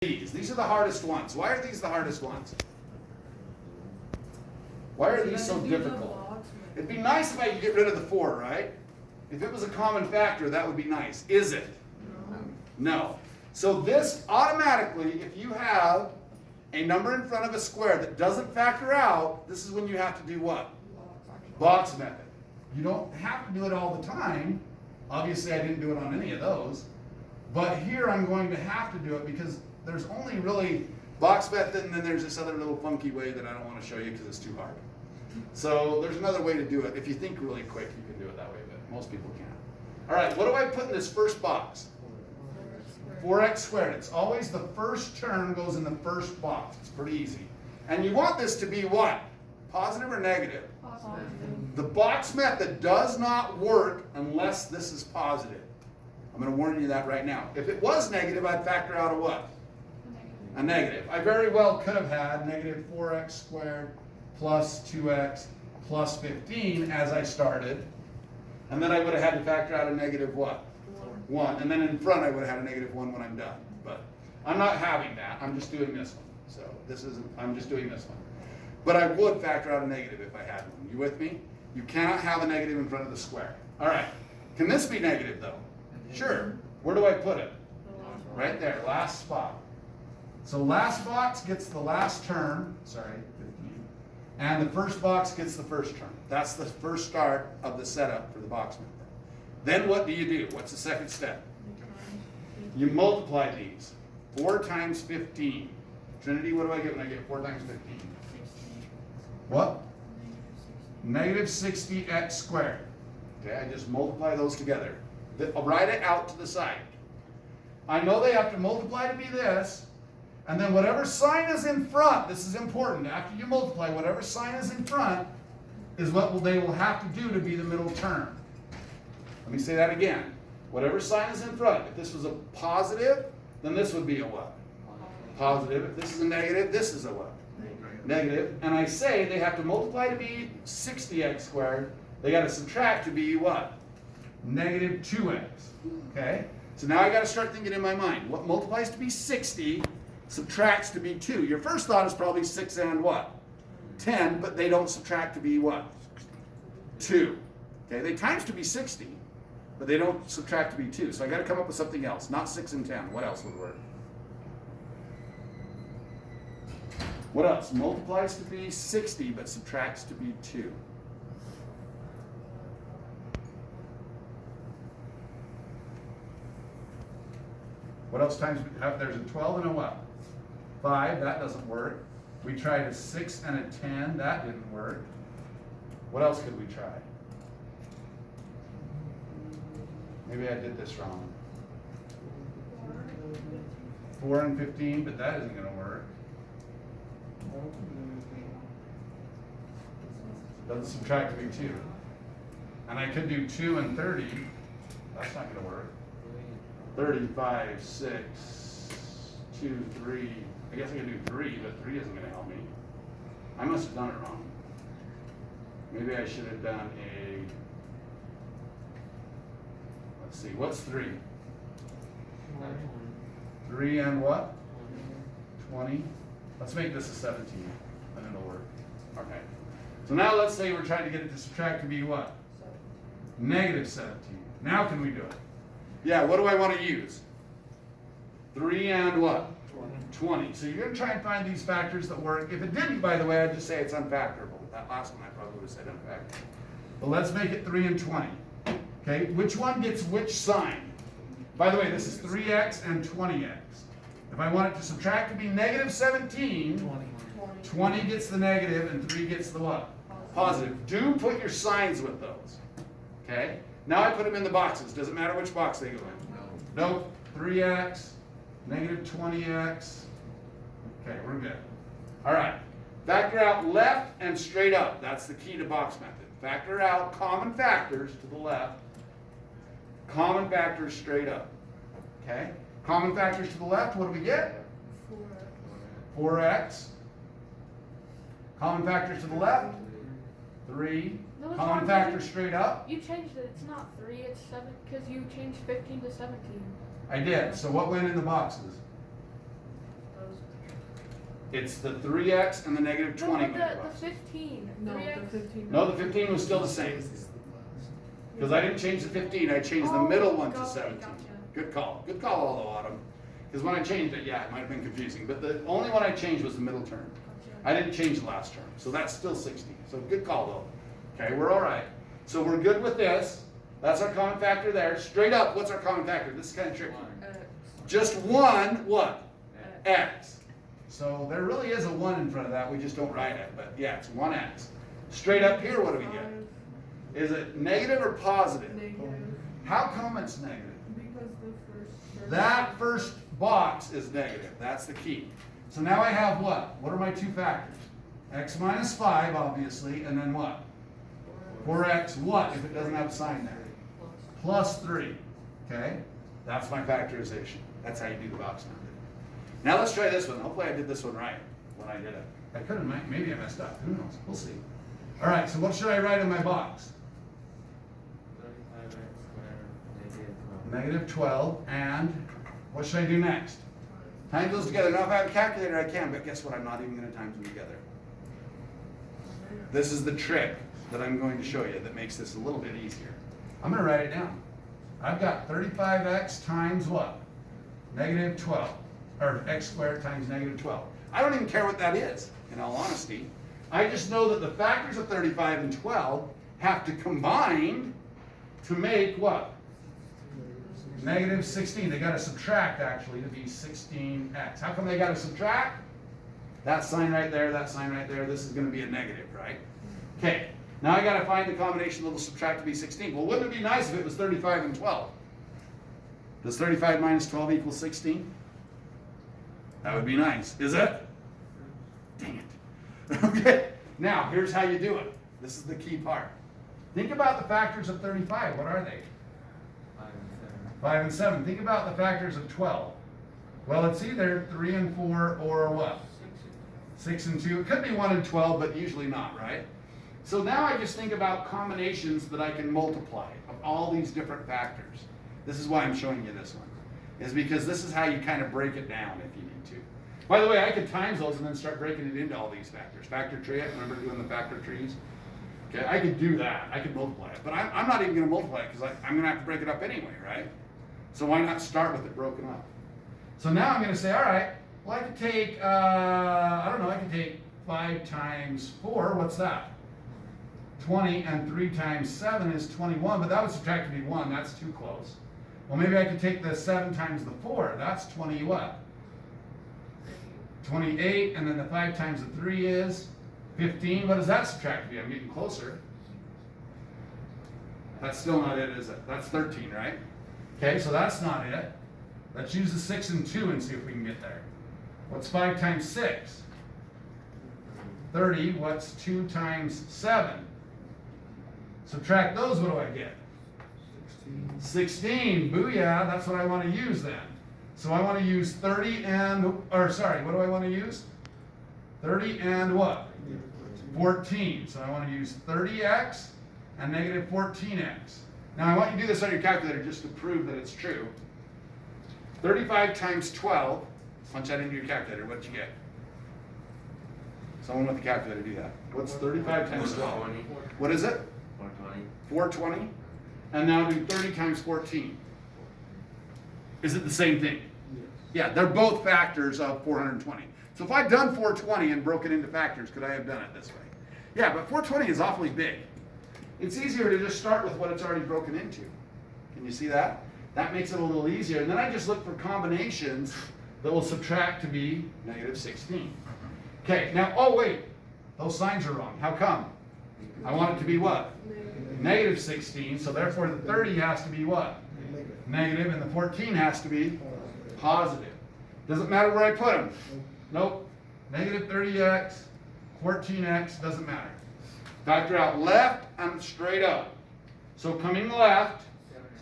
These are the hardest ones. Why are these the hardest ones? Why are these so difficult? It'd be nice if I could get rid of the 4, right? If it was a common factor, that would be nice. Is it? No. So this automatically, if you have a number in front of a square that doesn't factor out, this is when you have to do what? Box method. You don't have to do it all the time. Obviously, I didn't do it on any of those. But here I'm going to have to do it because there's only really box method, and then there's this other little funky way that I don't want to show you because it's too hard. So there's another way to do it. If you think really quick, you can do it that way, but most people can't. All right, what do I put in this first box? 4x squared. It's always the first term goes in the first box. It's pretty easy. And you want this to be what? Positive or negative? Positive. The box method does not work unless this is positive. I'm going to warn you that right now. If it was negative, I'd factor out a what? A negative. I very well could have had negative 4x squared plus 2x plus 15 as I started. And then I would have had to factor out a negative what? 1. And then in front I would have had a negative 1 when I'm done. But I'm not having that. I'm just doing this one. So this isn't, I'm just doing this one. But I would factor out a negative if I had one. You with me? You cannot have a negative in front of the square. All right. Can this be negative though? Sure. Where do I put it? Right there, last spot. So last box gets the last term, sorry, 15, and the first box gets the first term. That's the first start of the setup for the box method. Then what do you do? What's the second step? You multiply these. 4 times 15. Trinity, what do I get when I get 4 times 15? What? Negative 60x squared. Okay, I just multiply those together. I'll write it out to the side. I know they have to multiply to be this, and then whatever sign is in front, this is important, after you multiply, whatever sign is in front is what they will have to do to be the middle term. Let me say that again. Whatever sign is in front, if this was a positive, then this would be a what? Positive. If this is a negative, this is a what? Negative. And I say they have to multiply to be 60x squared. They got to subtract to be what? Negative 2x. Okay? So now I got to start thinking in my mind. What multiplies to be 60 subtracts to be 2. Your first thought is probably 6 and what? 10, but they don't subtract to be what? 2. Okay? They times to be 60, but they don't subtract to be 2. So I got to come up with something else. Not 6 and 10. What else would work? What else? Multiplies to be 60, but subtracts to be 2. What else times? There's a 12 and a what? 5. That doesn't work. We tried a 6 and a 10. That didn't work. What else could we try? Maybe I did this wrong. 4 and 15, but that isn't going to work. Doesn't subtract to be 2. And I could do 2 and 30. That's not going to work. 35, 6, 2, 3. I guess I can do 3, but 3 isn't going to help me. I must have done it wrong. Maybe I should have done a, let's see, what's 3? 3 and what? 20. Let's make this a 17, and it'll work. Okay. So now let's say we're trying to get it to subtract to be what? Negative 17. Now can we do it? Yeah, what do I want to use? 3 and what? 20. So you're going to try and find these factors that work. If it didn't, by the way, I'd just say it's unfactorable. That last one I probably would have said unfactorable. But let's make it 3 and 20. Okay, which one gets which sign? By the way, this is 3x and 20x. If I want it to subtract to be negative 17, 20 gets the negative and 3 gets the what? Positive. Do put your signs with those. Okay? Now I put them in the boxes. Does it matter which box they go in? No. Nope. 3x, negative 20x. Okay, we're good. All right. Factor out left and straight up. That's the key to box method. Factor out common factors to the left. Common factors straight up. Okay? Common factors to the left, what do we get? 4x. Common factors to the left? 3. No, it's Common not factors straight up? You changed it. It's not 3. It's 7 because you changed 15 to 17. I did. So what went in the boxes? It's the 3x and the negative 20. No, when but it the was. 15. No, 3x. the 15. No, the 15 was still the same. Because I didn't change the 15, I changed the middle one to gotcha, 17. gotcha. Good call, although, Autumn. Because when I changed it, yeah, it might have been confusing. But the only one I changed was the middle term. I didn't change the last term, so that's still 60. So good call though. Okay, we're all right. So we're good with this. That's our common factor there. Straight up, what's our common factor? This is kind of tricky. Just one, what? X. So there really is a 1 in front of that, we just don't write it, but yeah, it's 1x. Straight up here, what do we get? Is it negative or positive? Negative. How come it's negative? Because the first. That first box is negative, that's the key. So now I have what? What are my two factors? X minus 5, obviously, and then what? 4x what if it doesn't have a sign there? Plus 3, okay? That's my factorization. That's how you do the box number. Now let's try this one. Hopefully I did this one right when I did it. I could have, maybe I messed up. Who knows? We'll see. All right, so what should I write in my box? 35x squared Negative 12, and what should I do next? Times those together. Now if I have a calculator, I can, but guess what? I'm not even going to times them together. This is the trick that I'm going to show you that makes this a little bit easier. I'm going to write it down. I've got 35x times what? Negative 12. Or x squared times negative 12. I don't even care what that is, in all honesty. I just know that the factors of 35 and 12 have to combine to make what? Negative 16. They got to subtract, actually, to be 16x. How come they got to subtract? That sign right there, that sign right there, this is going to be a negative, right? Okay, now I got to find the combination that will subtract to be 16. Well, wouldn't it be nice if it was 35 and 12? Does 35 minus 12 equal 16? That would be nice. Is it? Dang it. Okay, now here's how you do it. This is the key part. Think about the factors of 35. What are they? 5 and 7. Think about the factors of 12. Well, it's either 3 and 4 or what? 6 and 2. It could be 1 and 12, but usually not, right? So now I just think about combinations that I can multiply of all these different factors. This is why I'm showing you this one, is because this is how you kind of break it down if you need to. By the way, I could times those and then start breaking it into all these factors. Factor tree it, remember doing the factor trees? Okay, I could do that. I could multiply it. But I'm not even going to multiply it because I'm going to have to break it up anyway, right? So why not start with it broken up? So now I'm going to say, all right, well, I could take, I don't know, I could take 5 times 4. What's that? 20, and 3 times 7 is 21, but that would subtract to be 1. That's too close. Well, maybe I could take the 7 times the 4. That's 20 what? 28, and then the 5 times the 3 is 15. What does that subtract to be? I'm getting closer. That's still not it, is it? That's 13, right? Okay, so that's not it. Let's use the 6 and 2 and see if we can get there. What's 5 times 6? 30. What's 2 times 7? Subtract those, what do I get? 16. Booyah, that's what I want to use then. So I want to use 30 and, or sorry, what do I want to use? 30 and what? 14. So I want to use 30x and negative 14x. Now I want you to do this on your calculator just to prove that it's true. 35 times 12, punch that into your calculator, what did you get? Someone with the calculator do that. What's 35 times 12? 420. What is it? 420. 420. And now do 30 times 14. Is it the same thing? Yeah, they're both factors of 420. So if I'd done 420 and broke it into factors, could I have done it this way? Yeah, but 420 is awfully big. It's easier to just start with what it's already broken into. Can you see that? That makes it a little easier. And then I just look for combinations that will subtract to be negative 16. Okay, now, oh wait, those signs are wrong. How come? I want it to be what? Negative 16, so therefore the 30 has to be what? Negative, and the 14 has to be positive. Doesn't matter where I put them. Nope. Negative 30x, 14x, doesn't matter. Factor out left and straight up. So coming left,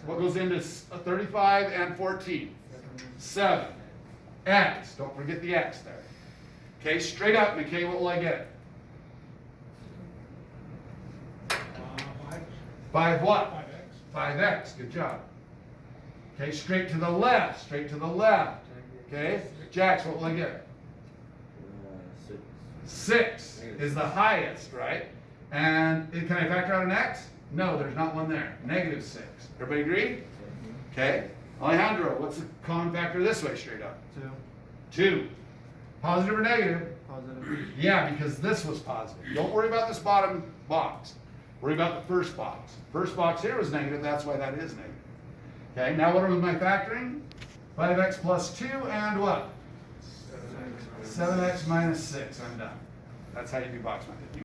what goes into 35 and 14? 7. X, don't forget the x there. Okay, straight up, McKay, what will I get? 5 what? 5x, good job. Okay, straight to the left, straight to the left. Okay, Jax, what will I get? 6 is the highest, right? And can I factor out an x? No, there's not one there. Negative 6. Everybody agree? Okay. Alejandro, what's the common factor this way straight up? 2. Positive or negative? Positive. Yeah, because this was positive. Don't worry about this bottom box. Worry about the first box. First box here was negative, that's why that is negative. Okay, now what are my factoring? 5x plus 2 and what? 7x minus 6. I'm done. That's how you do box method.